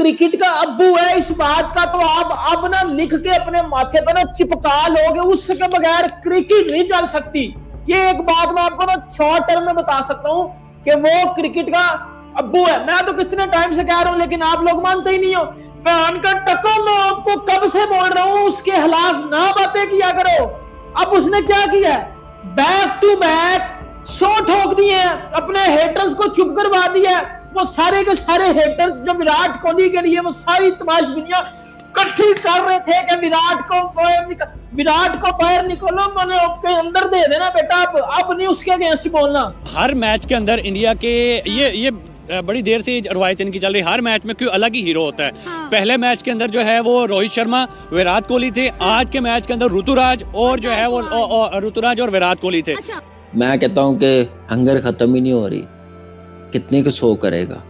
Cricket का अब्बू है इस बात का, तो आप अब ना लिख के अपने माथे पे ना चिपका लोगे, उसके बगैर क्रिकेट नहीं चल सकती। ये एक बात मैं आपको ना शॉर्ट टर्म में बता सकता हूँ कि वो क्रिकेट का अब्बू है। मैं तो कितने टाइम से कह रहा हूँ, लेकिन आप लोग मानते ही नहीं हो। मैं टक्को, मैं आपको कब से बोल रहा हूँ उसके खिलाफ ना बातें किया करो। अब उसने क्या किया है, बैक टू बैक 100 ठोक दिए हैं, अपने हेटर्स को चुप करवा दिया है। वो सारे के सारे हेटर्स जो विराट कोहली के लिए वो सारी तमाश दुनिया इकट्ठी कर रहे थे कि विराट को बाहर निकालो, मैंने आपके अंदर दे देना बेटा। अब नहीं उसके अगेंस्ट बोलना। हर मैच के अंदर इंडिया के ये बड़ी देर से रवायत इनकी चल रही, हर मैच में कोई अलग ही हीरो होता है। हाँ। पहले मैच के अंदर जो है वो रोहित शर्मा विराट कोहली थे, आज के मैच के अंदर ऋतुराज और जो है वो ऋतुराज और विराट कोहली थे। अच्छा। मैं कहता हूँ कि हंगर खत्म ही नहीं हो रही, कितने को शो करेगा।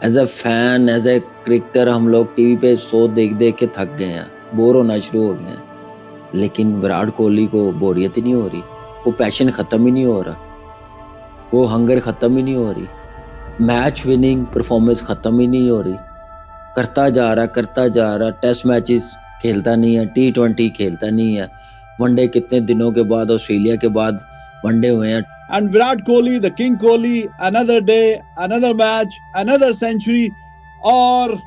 As a fan, as a cricketer हम लोग टीवी पे शो देख देख के थक गए हैं, बोर होना शुरू हो गए हैं। लेकिन विराट कोहली को बोरियत ही नहीं हो रही, वो पैशन खत्म ही नहीं हो रहा, वो हंगर खत्म ही नहीं हो रही, मैच विनिंग परफॉर्मेंस खत्म ही नहीं हो रही। करता जा रहा। टेस्ट मैचेस खेलता नहीं है, T20 खेलता नहीं है। वनडे कितने दिनों के बाद, ऑस्ट्रेलिया के बाद वनडे हुए हैं। And Virat Kohli, the King Kohli, another day, another match, another century। और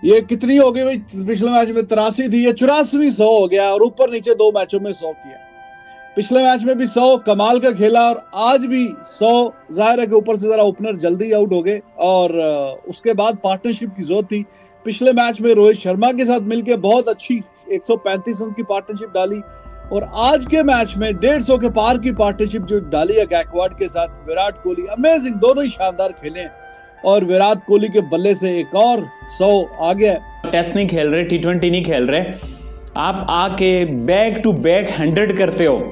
ये कितनी हो गई भाई, पिछले मैच में 83 थी, ये 84वीं 100 हो गया और ऊपर नीचे 2 मैचों में 100 किया। पिछले मैच में भी 100 कमाल का खेला और आज भी 100। जाहिर है कि ऊपर से जरा ओपनर जल्दी आउट हो गए और उसके बाद पार्टनरशिप की जरूरत थी। पिछले मैच में रोहित शर्मा के साथ मिलकर बहुत अच्छी 135 रन की पार्टनरशिप डाली और आज के मैच में 150 के पार की पार्टनरशिप जो डाली है गैकवाड के साथ। विराट कोहली अमेजिंग, दोनों ही शानदार खेले और विराट कोहली के बल्ले से एक और 100 आ गया। टेस्ट नहीं खेल रहे, T20 नहीं खेल रहे, आप आके बैक टू बैक 100 करते हो,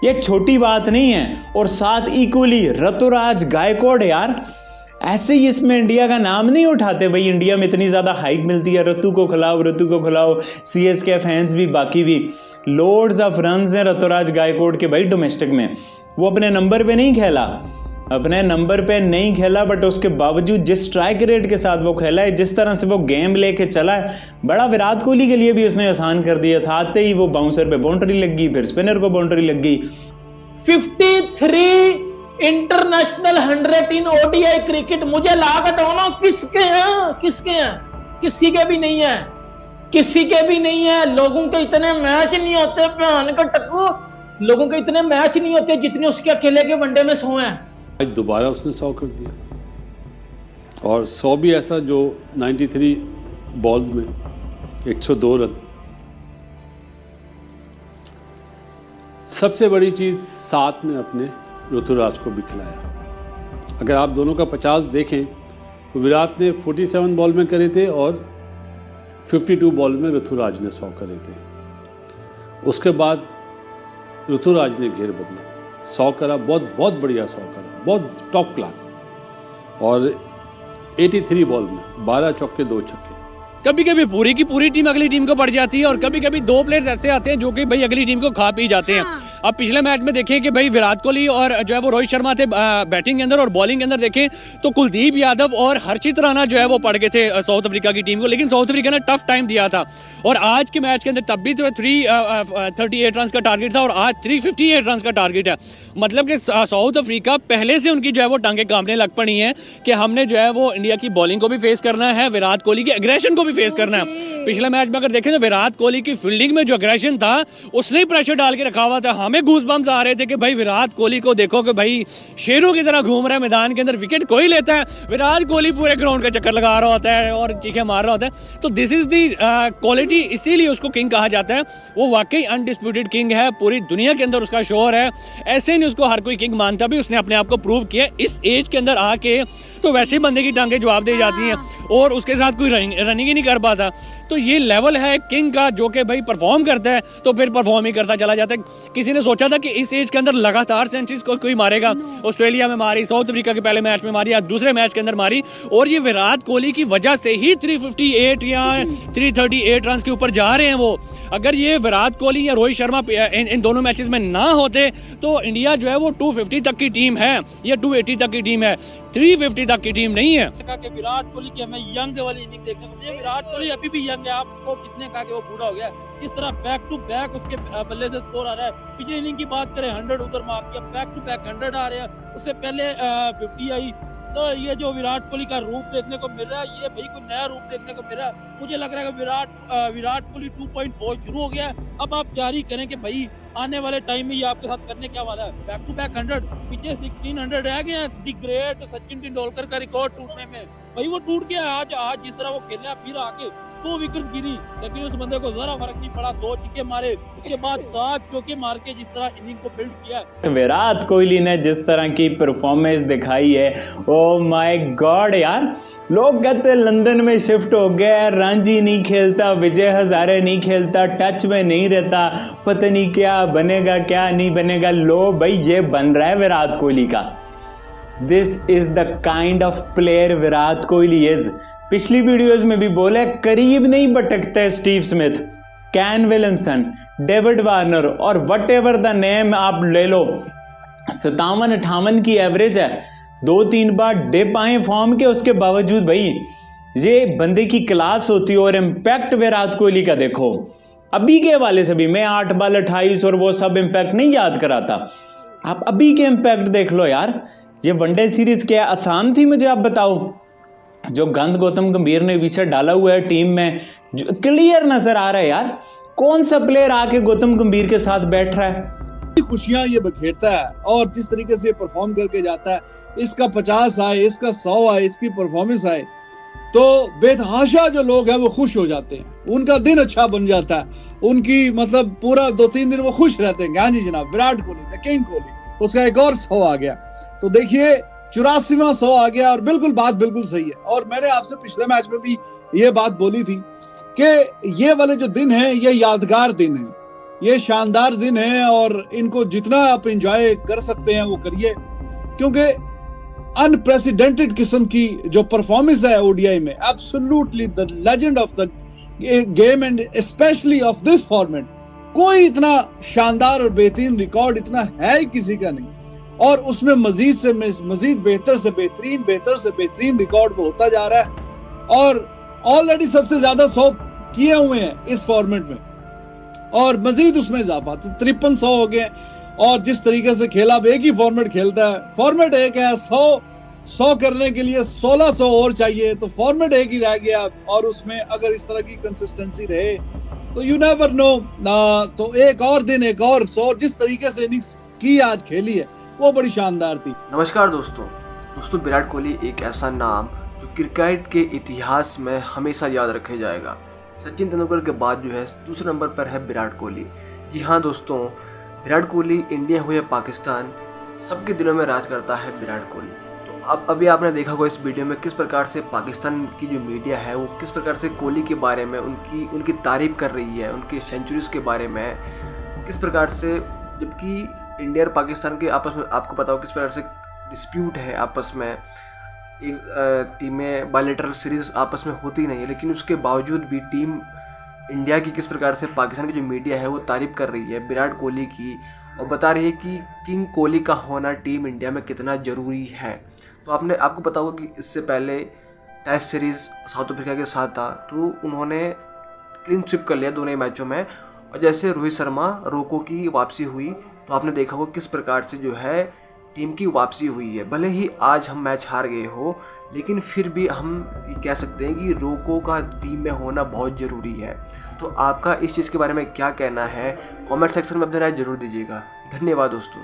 ये छोटी बात नहीं है। और साथ इक्वली ऋतुराज गायकवाड, यार ऐसे ही इसमें इंडिया का नाम नहीं उठाते भाई। इंडिया में इतनी ज़्यादा हाइप मिलती है, ऋतु को खिलाओ। CSK फैंस भी, बाकी भी लॉर्ड्स ऑफ रन्स हैं ऋतुराज गायकवाड के भाई डोमेस्टिक में। वो अपने नंबर पे नहीं खेला, बट उसके बावजूद जिस स्ट्राइक रेट के साथ वो खेला है, जिस तरह से वो गेम लेके चला है, बड़ा विराट कोहली के लिए भी उसने आसान कर दिया था। आते ही वो बाउंसर पे बाउंड्री लग गई, फिर स्पिनर को बाउंड्री लग गई। 53 इंटरनेशनल 100 इन ODI क्रिकेट, मुझे लागत दोनों किसके हैं? किसी के भी नहीं है। लोगों के इतने मैच नहीं होते, लोगों के इतने मैच नहीं होते जितने उसके अकेले के वनडे में 100 हैं। आज दोबारा उसने 100 कर दिया और 100 भी ऐसा जो 93 बॉल्स में 102 रन। सबसे बड़ी चीज साथ में अपने ऋतुराज को भी खिलाया। अगर आप दोनों का 50 देखें तो विराट ने 47 बॉल में करे थे और 52 बॉल में ऋतुराज ने 100 करे थे। उसके बाद ऋतुराज ने घेर बदला, 100 करा, बहुत बढ़िया 100 करा, बहुत टॉप क्लास। और 83 बॉल में 12 चौके 2 छक्के। कभी कभी पूरी की पूरी टीम अगली टीम को पड़ जाती है और कभी कभी 2 प्लेयर्स ऐसे आते हैं जो कि भाई अगली टीम को खा पी जाते हैं। अब पिछले मैच में देखें कि भाई विराट कोहली और जो है वो रोहित शर्मा थे बैटिंग के अंदर, और बॉलिंग के अंदर देखें तो कुलदीप यादव और हर्षित राणा जो है वो पड़ गए थे साउथ अफ्रीका की टीम को। लेकिन साउथ अफ्रीका ने टफ टाइम दिया था और आज के मैच के अंदर तब भी तो 338 रन का टारगेट था और आज 358 रन का टारगेट है। मतलब कि साउथ अफ्रीका पहले से उनकी जो है वो टांगे कांपने लग पड़ी हैं कि हमने जो है वो इंडिया की बॉलिंग को भी फेस करना है, विराट कोहली के एग्रेशन को भी फेस करना है। पिछले मैच में अगर देखें तो विराट कोहली की फील्डिंग में जो एग्रेशन था उसने प्रेशर डाल के रखा हुआ था। हमें गूज़बम्स आ रहे थे कि भाई विराट कोहली को देखो कि भाई शेरों की तरह घूम रहा है मैदान के अंदर, विकेट कोई लेता है, विराट कोहली पूरे ग्राउंड का चक्कर लगा रहा होता है और चीखें मार रहा होता है। तो दिस इज दी क्वालिटी, इसीलिए उसको किंग कहा जाता है। वो वाकई अनडिस्प्यूटेड किंग है, पूरी दुनिया के अंदर उसका शोर है। ऐसे नहीं उसको हर कोई किंग मानता, भी उसने अपने आप को प्रूव किया इस एज के अंदर आके। तो वैसे ही बंदे की टांगे जवाब दे जाती हैं और उसके साथ कोई रनिंग ही नहीं कर पाता। तो ये लेवल है किंग का, जो कि भाई परफॉर्म करता है तो फिर परफॉर्म ही करता चला जाता है। किसी ने सोचा था कि इस एज के अंदर लगातार सेंचुरीज कोई मारेगा? ऑस्ट्रेलिया में मारी, साउथ अफ्रीका के पहले मैच में मारी, आज दूसरे मैच के अंदर मारी, और ये विराट कोहली की वजह से ही 358 या 338 रन के ऊपर जा रहे हैं वो। अगर ये विराट कोहली या रोहित शर्मा इन दोनों मैचेस में ना होते तो इंडिया जो है वो 250 तक की टीम है या 280 तक की टीम है, 350 तक की टीम नहीं है। कहा कि विराट कोहली की हमें यंग वाली इनिंग देखने को मिली। विराट कोहली अभी भी यंग है, आपको किसने कहा कि वो बूढ़ा हो गया? इस तरह बैक टू बैक उसके बल्ले से स्कोर आ रहा है। पिछली इनिंग की बात करें 100 उधर मार दिया, बैक टू बैक 100 आ रहे हैं, उससे पहले 50 आई। तो ये जो विराट कोहली का रूप देखने को मिल रहा है, ये भाई कोई नया रूप देखने को मिल रहा है। मुझे लग रहा है कि विराट कोहली 2.0 शुरू हो गया है। अब आप जारी करें कि भाई आने वाले टाइम में ये आपके साथ करने क्या वाला है। बैक टू बैक 100, पीछे 1600 रह गए हैं दी ग्रेट सचिन तेंदुलकर का रिकॉर्ड टूटने में। भाई वो टूट गया आज जिस तरह वो खेला, फिर आके 2 विकेट गिरी, लेकिन उस बंदे को जरा फर्क नहीं पड़ा, 2 छक्के मारे, उसके बाद 7 चौके मार के जिस तरह इनिंग को बिल्ड किया। विराट कोहली ने जिस तरह की परफॉर्मेंस दिखाई है, ओ माय गॉड यार, लोग कहते लंदन में शिफ्ट हो गया, रांझी नहीं खेलता, विजय हजारे नहीं खेलता, टच में नहीं रहता, पता नहीं क्या बनेगा क्या नहीं बनेगा। लो भाई, ये बन रहा है विराट कोहली का। This is the kind of player Virat Kohli is. पिछली वीडियोस में भी बोले, करीब नहीं भटकते Steve Smith, can Williamson, David Warner और वट एवर द नेम आप ले लो। 57-58 की एवरेज है, 2-3 बार डिप आए फॉर्म के, उसके बावजूद भाई ये बंदे की क्लास होती है। और इम्पैक्ट विराट कोहली का देखो, अभी के हवाले से भी मैं 8 बॉल 28 और वो सब इम्पैक्ट नहीं याद कराता, आप अभी के इम्पैक्ट देख लो यार। ये वनडे सीरीज क्या आसान थी, मुझे आप बताओ? जो गंद गौतम गंभीर ने पीछे डाला हुआ है टीम में, जो क्लियर नजर आ रहा है यार, कौन सा प्लेयर आके गौतम गंभीर के साथ बैठ रहा है। खुशियां ये बखेरता है और जिस तरीके से परफॉर्म करके जाता है, इसका 50 आए, इसका 100 आए, इसकी परफॉर्मेंस आए, तो बेतहाशा जो लोग हैं वो खुश हो जाते हैं, उनका दिन अच्छा बन जाता है, उनकी मतलब पूरा 2-3 दिन वो खुश रहते हैं। हाँ जी जनाब, विराट कोहली द किंग कोहली, उसका एक और 100 आ गया। तो देखिए 84वां 100 आ गया और बात बिल्कुल सही है। और मैंने आपसे पिछले मैच में भी ये बात बोली थी कि ये वाले जो दिन हैं ये यादगार दिन हैं, ये शानदार दिन हैं और इनको जितना आप एंजॉय कर सकते हैं वो करिए, क्योंकि अनप्रेसिडेंटेड किस्म की जो परफॉर्मेंस है ओडीआई में, absolutely the legend of the game and specially of this format, कोई इतना शानदार और बेहतरीन रिकॉर्ड इतना है ही किसी का नहीं। और उसमें मजीद से मजीद बेहतर से बेहतरीन रिकॉर्ड वो होता जा रहा है और ऑलरेडी सबसे ज्यादा 100 किए हुए हैं इस फॉर्मेट में और मजीद उसमें इजाफा, तो 53 100 हो गए। और जिस तरीके से खेला, अब एक ही फॉर्मेट खेलता है, फॉर्मेट एक है, 100 करने के लिए 1600 और चाहिए, तो फॉर्मेट एक ही रह गया। और उसमें अगर इस तरह की कंसिस्टेंसी रहे तो यू नेवर नो, तो एक और दिन एक और 100, जिस तरीके से इनिंग्स की आज खेली है वो बड़ी शानदार थी। नमस्कार दोस्तों, विराट कोहली एक ऐसा नाम जो क्रिकेट के इतिहास में हमेशा याद रखे जाएगा। सचिन तेंदुलकर के बाद जो है दूसरे नंबर पर है विराट कोहली। जी हाँ दोस्तों, विराट कोहली इंडिया हो या पाकिस्तान, सबके दिलों में राज करता है विराट कोहली। तो अब अभी आपने देखा होगा इस वीडियो में किस प्रकार से पाकिस्तान की जो मीडिया है वो किस प्रकार से कोहली के बारे में उनकी तारीफ कर रही है, उनके सेंचुरीज के बारे में किस प्रकार से, जबकि इंडिया और पाकिस्तान के आपस में आपको पता हो किस प्रकार से डिस्प्यूट है आपस में, एक टीमें बायलैटरल सीरीज आपस में होती नहीं है, लेकिन उसके बावजूद भी टीम इंडिया की किस प्रकार से पाकिस्तान की जो मीडिया है वो तारीफ कर रही है विराट कोहली की और बता रही है कि किंग कोहली का होना टीम इंडिया में कितना ज़रूरी है। तो आपको पता होगा कि इससे पहले टेस्ट सीरीज़ साउथ अफ्रीका के साथ था, तो उन्होंने क्लीन स्वीप कर लिया दोनों मैचों में। और जैसे रोहित शर्मा रोको की वापसी हुई तो आपने देखा होगा किस प्रकार से जो है टीम की वापसी हुई है। भले ही आज हम मैच हार गए हो, लेकिन फिर भी हम ये कह सकते हैं कि रोको का टीम में होना बहुत ज़रूरी है। तो आपका इस चीज़ के बारे में क्या कहना है, कमेंट सेक्शन में अपनी राय जरूर दीजिएगा। धन्यवाद दोस्तों।